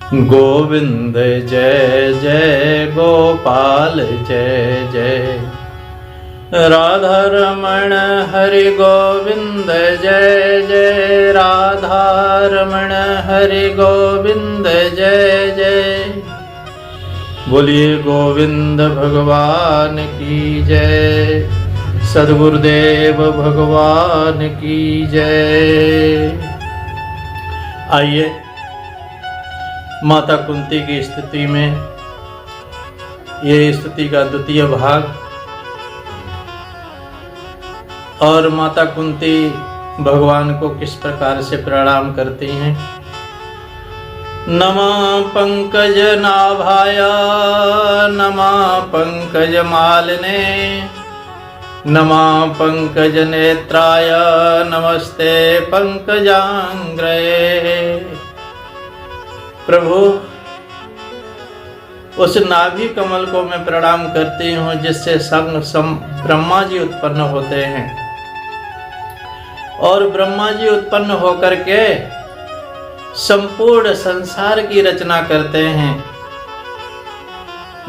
गोविंद जय जय गोपाल जय जय, राधा रमण हरि गोविंद जय जय, राधा रमण हरि गोविंद जय जय। बोलिए गोविंद भगवान की जय, सद्गुरुदेव भगवान की जय। आइए माता कुंती की स्तुति में, ये स्तुति का द्वितीय भाग। और माता कुंती भगवान को किस प्रकार से प्रणाम करती हैं। नमः पंकज नाभाय, नमः पंकज मालिने, नमः पंकज नेत्राय, नमस्ते पंकजांग्रये। प्रभु, उस नाभि कमल को मैं प्रणाम करती हूँ जिससे ब्रह्मा जी उत्पन्न होते हैं, और ब्रह्मा जी उत्पन्न होकर के संपूर्ण संसार की रचना करते हैं।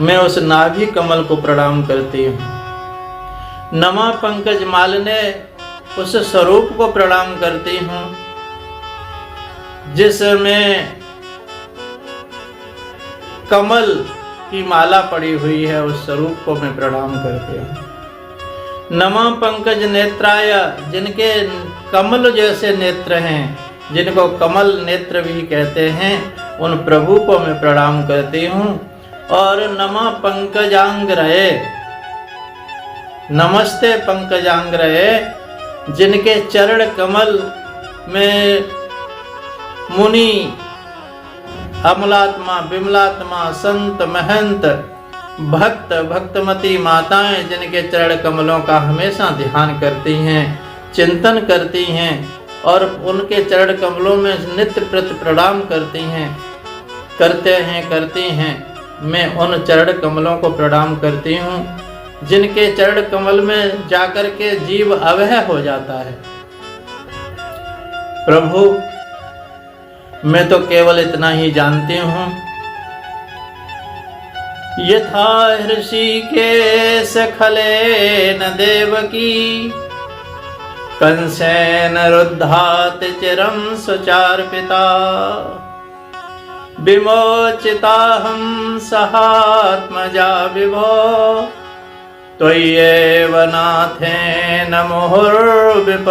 मैं उस नाभि कमल को प्रणाम करती हूँ। नमः पंकज मालिने, उस स्वरूप को प्रणाम करती हूँ जिसमें कमल की माला पड़ी हुई है, उस स्वरूप को मैं प्रणाम करती हूँ। नमः पंकज नेत्राय, जिनके कमल जैसे नेत्र हैं, जिनको कमल नेत्र भी कहते हैं, उन प्रभु को मैं प्रणाम करती हूँ। और नमः पंकजांग्रये, नमस्ते पंकजांग्रये, जिनके चरण कमल में मुनि, अमलात्मा, विमलात्मा, संत, महंत, भक्त, भक्तमती माताएं जिनके चरण कमलों का हमेशा ध्यान करती हैं, चिंतन करती हैं और उनके चरण कमलों में नित्य प्रति प्रणाम करती हैं, मैं उन चरण कमलों को प्रणाम करती हूँ जिनके चरण कमल में जाकर के जीव अवह हो जाता है। प्रभु, मैं तो केवल इतना ही जानती हूँ। यथा हृषिकेश खलेन देवकी, कंसेन रुद्धात चिरं सुचार्पिता, विमोचिताहं सहात्मजा विभो, त्वय्येव नाथेन मुहुर्विपदगणात्,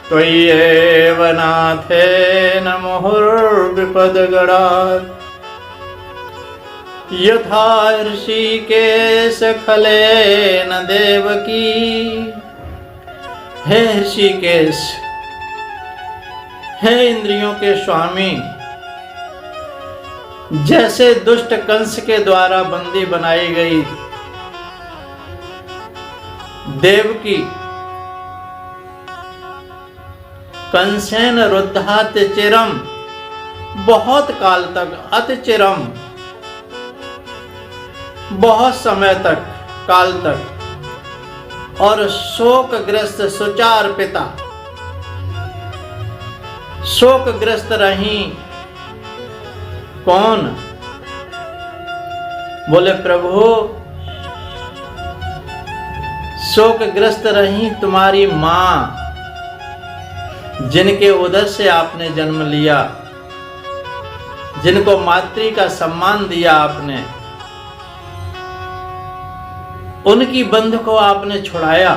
त्वय्येव नाथेन मुहुर्विपदगणात्। यथा ऋषिकेश खलेन देवकी, हे ऋषिकेश, हे इंद्रियों के स्वामी, जैसे दुष्ट कंस के द्वारा बंदी बनाई गई देवकी, कंसेन रुद्धात चिरम, बहुत काल तक, अतिचिरम, बहुत समय तक, काल तक, और शोकग्रस्त सुचार पिता, शोकग्रस्त रही। कौन? बोले प्रभु, शोकग्रस्त रही तुम्हारी मां, जिनके उदर से आपने जन्म लिया, जिनको मातृ का सम्मान दिया आपने, उनकी बंध को आपने छुड़ाया,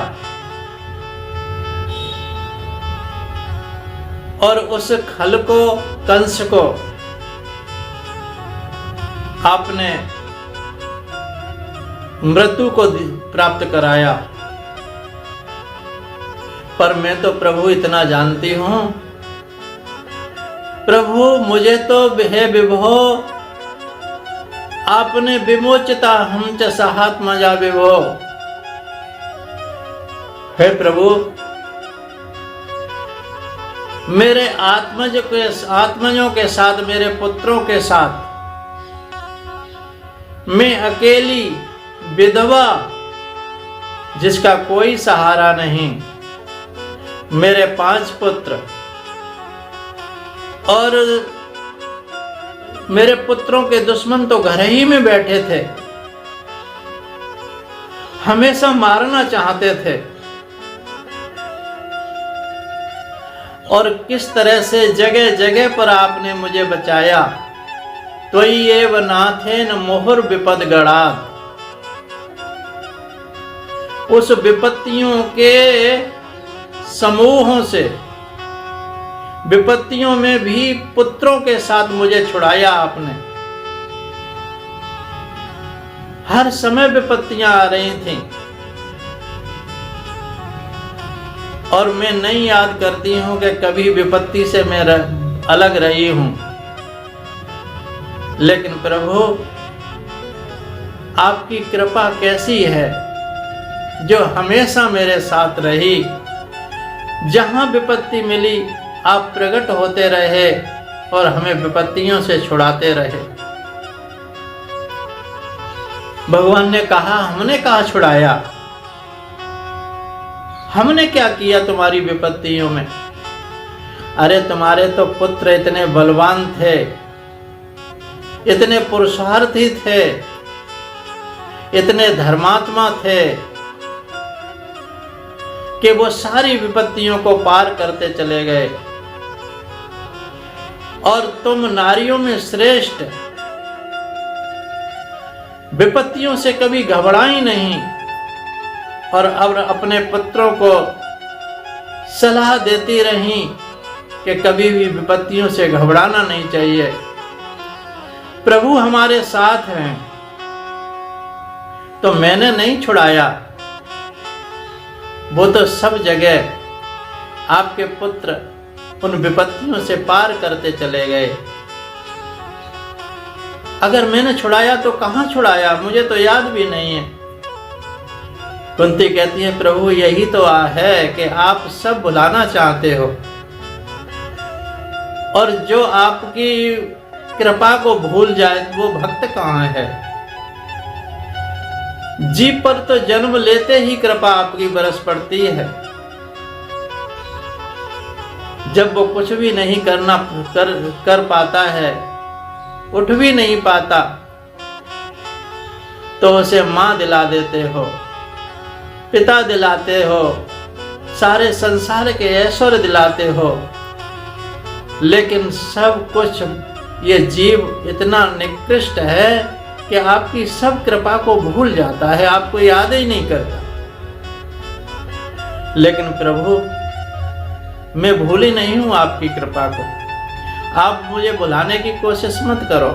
और उस खल को, कंस को आपने मृत्यु को प्राप्त कराया। पर मैं तो प्रभु इतना जानती हूँ, प्रभु मुझे तो हे विभो, आपने विमोचिता हम च सहात्मजा विभो। हे प्रभु, मेरे आत्मजों के साथ, मेरे पुत्रों के साथ, मैं अकेली विधवा जिसका कोई सहारा नहीं, मेरे 5 पुत्र और मेरे पुत्रों के दुश्मन तो घर ही में बैठे थे, हमेशा मारना चाहते थे। और किस तरह से जगह जगह पर आपने मुझे बचाया। त्वयि एव नाथेन मोहर विपद गणात्। उस विपत्तियों के समूहों से, विपत्तियों में भी पुत्रों के साथ मुझे छुड़ाया आपने। हर समय विपत्तियां आ रही थीं और मैं नहीं याद करती हूं कि कभी विपत्ति से मैं अलग रही हूं। लेकिन प्रभु, आपकी कृपा कैसी है जो हमेशा मेरे साथ रही। जहां विपत्ति मिली आप प्रकट होते रहे और हमें विपत्तियों से छुड़ाते रहे। भगवान ने कहा, हमने कहा छुड़ाया, हमने क्या किया तुम्हारी विपत्तियों में। अरे तुम्हारे तो पुत्र इतने बलवान थे, इतने पुरुषार्थी थे, इतने धर्मात्मा थे कि वो सारी विपत्तियों को पार करते चले गए। और तुम नारियों में श्रेष्ठ, विपत्तियों से कभी घबराई नहीं और अब अपने पुत्रों को सलाह देती रही कि कभी भी विपत्तियों से घबराना नहीं चाहिए। प्रभु हमारे साथ हैं। तो मैंने नहीं छुड़ाया, वो तो सब जगह आपके पुत्र उन विपत्तियों से पार करते चले गए। अगर मैंने छुड़ाया तो कहां छुड़ाया, मुझे तो याद भी नहीं है। कुंती कहती है, प्रभु यही तो है कि आप सब भुलाना चाहते हो और जो आपकी कृपा को भूल जाए वो भक्त कहां है। जीव पर तो जन्म लेते ही कृपा आपकी बरस पड़ती है। जब वो कुछ भी नहीं कर पाता है, उठ भी नहीं पाता, तो उसे मां दिला देते हो, पिता दिलाते हो, सारे संसार के ऐश्वर्य दिलाते हो। लेकिन सब कुछ ये जीव इतना निकृष्ट है कि आपकी सब कृपा को भूल जाता है, आपको याद ही नहीं करता। लेकिन प्रभु, मैं भूली नहीं हूं आपकी कृपा को। आप मुझे भुलाने की कोशिश मत करो।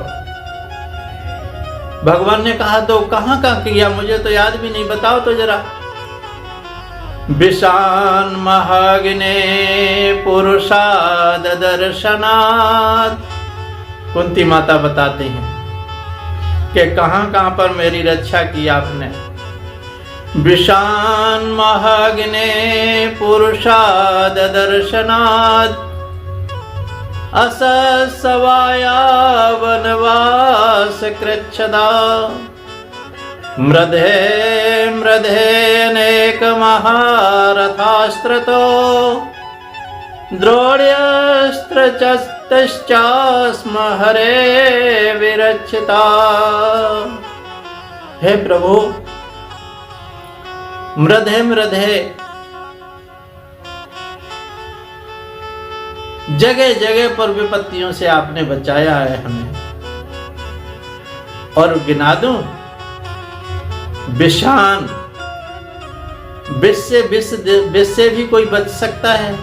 भगवान ने कहा तो कहां किया, मुझे तो याद भी नहीं, बताओ तो जरा। विशान महाग्ने पुरुषाद दर्शनात्। कुंती माता बताती हैं कि कहां पर मेरी रक्षा की आपने। विशान महाग्ने पुरुषाद दर्शनात् अससवाया वनवास कृच्छदा मृधेनेक महारथास्त्रतो द्रोण्यस्त्रचस्म हरे विरचिता। हे प्रभु, मृधे जगह जगह पर विपत्तियों से आपने बचाया है हमें। और गिना दूं, विषान, विष से भी कोई बच सकता है,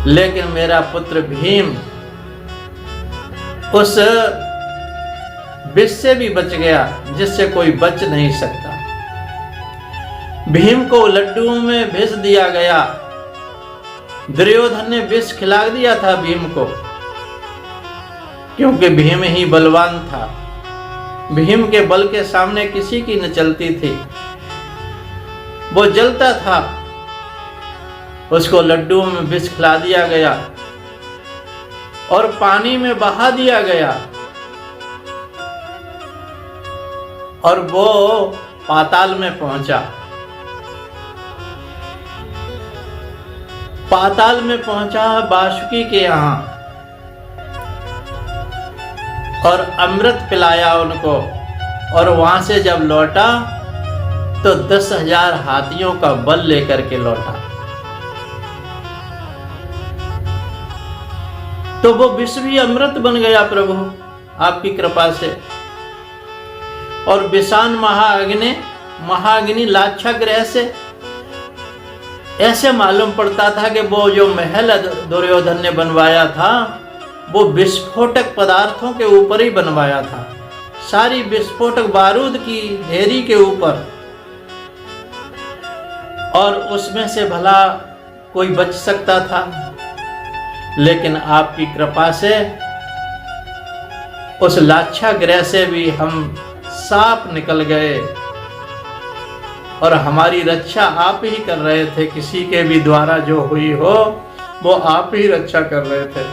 लेकिन मेरा पुत्र भीम उस विष से भी बच गया जिससे कोई बच नहीं सकता। भीम को लड्डुओं में विष दिया गया। दुर्योधन ने विष खिला दिया था भीम को, क्योंकि भीम ही बलवान था। भीम के बल के सामने किसी की न चलती थी। वो जलता था, उसको लड्डुओं में विष खिला दिया गया और पानी में बहा दिया गया और वो पाताल में पहुंचा। पाताल में पहुंचा बासुकी के यहां। और अमृत पिलाया उनको, और वहां से जब लौटा तो 10,000 हाथियों का बल लेकर के लौटा। तो वो विष भी अमृत बन गया प्रभु आपकी कृपा से। और विषान महाअग्नि लाक्षागृह से ऐसे मालूम पड़ता था कि वो जो महल दुर्योधन ने बनवाया था वो विस्फोटक पदार्थों के ऊपर ही बनवाया था, सारी विस्फोटक बारूद की ढेरी के ऊपर, और उसमें से भला कोई बच सकता था। लेकिन आपकी कृपा से उस लाक्षागृह से भी हम साफ निकल गए, और हमारी रक्षा आप ही कर रहे थे। किसी के भी द्वारा जो हुई हो वो आप ही रक्षा कर रहे थे।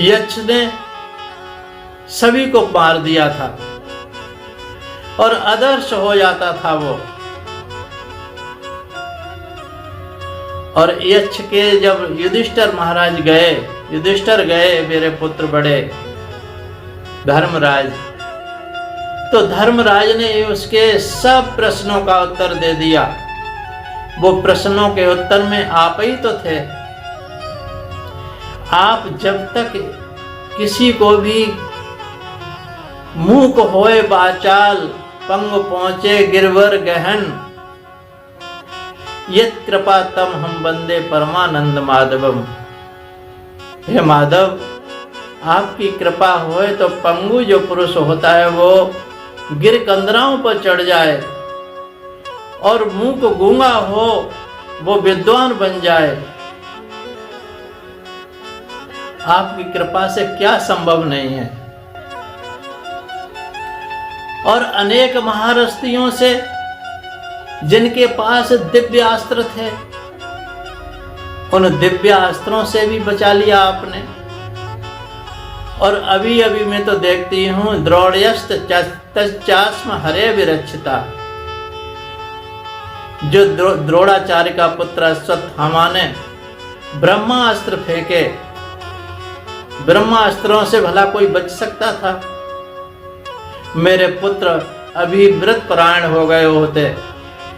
यक्ष ने सभी को मार दिया था और आदर्श हो जाता था वो। और यक्ष के जब युधिष्ठिर महाराज गए, युधिष्ठिर गए मेरे पुत्र बड़े धर्मराज, तो धर्मराज ने उसके सब प्रश्नों का उत्तर दे दिया। वो प्रश्नों के उत्तर में आप ही तो थे। आप जब तक किसी को भी मूक होए बाचाल, पंग पहुंचे गिरवर गहन, यत कृपा तम हम बंदे परमानंद माधवम। हे माधव, आपकी कृपा होए तो पंगु जो पुरुष होता है वो गिर कंदराओं पर चढ़ जाए, और मूक गूंगा हो वो विद्वान बन जाए। आपकी कृपा से क्या संभव नहीं है। और अनेक महारथियों से जिनके पास दिव्य अस्त्र थे, उन दिव्य अस्त्रों से भी बचा लिया आपने। और अभी अभी मैं तो देखती हूं द्रोण्यस्त तच्चास्म हरे विरक्षिता, जो द्रोणाचार्य का पुत्र अश्वत्थामा ने ब्रह्मास्त्र फेंके, ब्रह्मास्त्रों से भला कोई बच सकता था? मेरे पुत्र अभी वृतपरायण हो गए होते,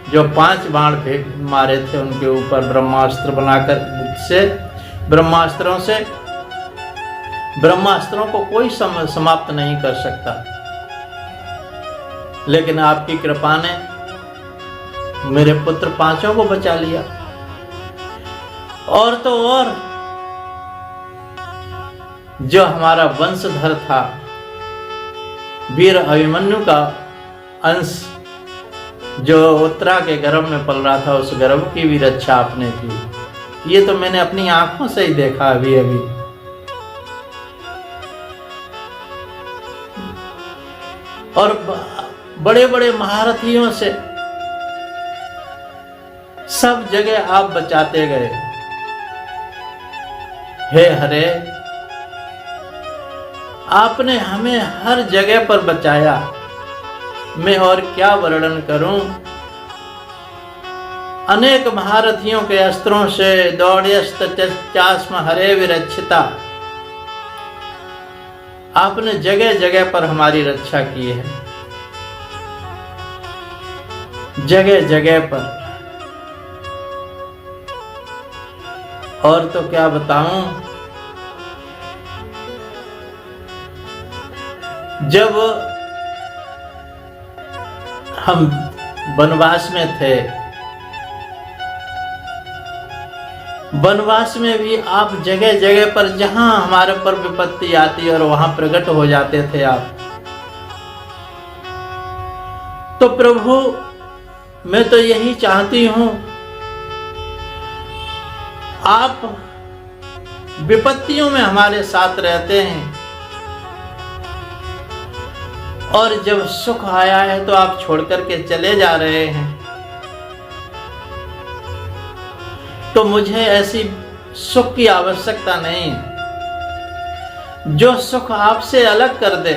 जो 5 बाण मारे थे उनके ऊपर ब्रह्मास्त्र बनाकर से, ब्रह्मास्त्रों को कोई समाप्त नहीं कर सकता। लेकिन आपकी कृपा ने मेरे पुत्र 5 को बचा लिया। और तो और जो हमारा वंशधर था, वीर अभिमन्यु का अंश जो उत्तरा के गर्भ में पल रहा था, उस गर्भ की भी रक्षा आपने की। ये तो मैंने अपनी आंखों से ही देखा अभी अभी। और बड़े बड़े महारथियों से सब जगह आप बचाते गए। हे हरे, आपने हमें हर जगह पर बचाया। मैं और क्या वर्णन करूं। अनेक महारथियों के अस्त्रों से दौड़यस्त्चास्म हरे विरक्षिता, आपने जगह जगह पर हमारी रक्षा की है, जगह जगह पर। और तो क्या बताऊं, जब हम वनवास में थे, वनवास में भी आप जगह जगह पर जहां हमारे पर विपत्ति आती और वहां प्रकट हो जाते थे आप। तो प्रभु, मैं तो यही चाहती हूं, आप विपत्तियों में हमारे साथ रहते हैं, और जब सुख आया है तो आप छोड़ करके चले जा रहे हैं। तो मुझे ऐसी सुख की आवश्यकता नहीं है जो सुख आपसे अलग कर दे।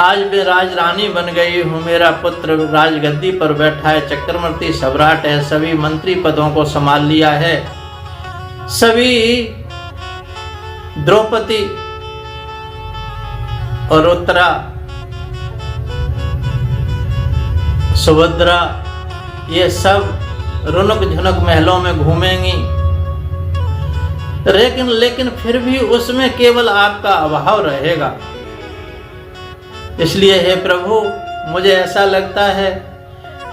आज मैं राजरानी बन गई हूं, मेरा पुत्र राजगद्दी पर बैठा है, चक्रवर्ती सम्राट है, सभी मंत्री पदों को संभाल लिया है, सभी द्रौपदी और उत्तरा, सुभद्रा, ये सब रुनुक झुनुक महलों में घूमेंगी, लेकिन फिर भी उसमें केवल आपका अभाव रहेगा। इसलिए हे प्रभु, मुझे ऐसा लगता है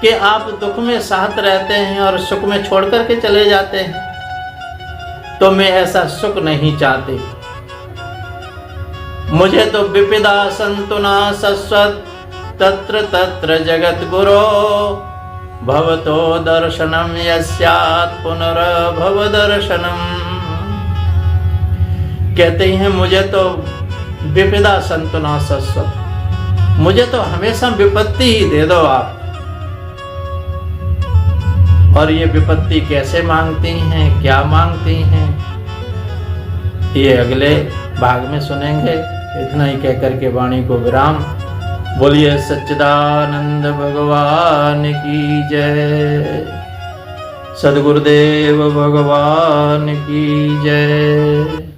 कि आप दुख में साथ रहते हैं और सुख में छोड़ करके चले जाते हैं, तो मैं ऐसा सुख नहीं चाहती। मुझे तो विपदा संतुना सस्वत तत्र तत्र जगत गुरो भवतो दर्शनम यस्यात् पुनर्भव दर्शनम। कहते हैं मुझे तो विपदा संतुना सस्वत, मुझे तो हमेशा विपत्ति ही दे दो आप। और ये विपत्ति कैसे मांगती हैं, क्या मांगती हैं, ये अगले भाग में सुनेंगे। इतना ही कहकर के वाणी को विराम। बोलिए सच्चिदानंद भगवान की जय, सद्गुरुदेव भगवान की जय।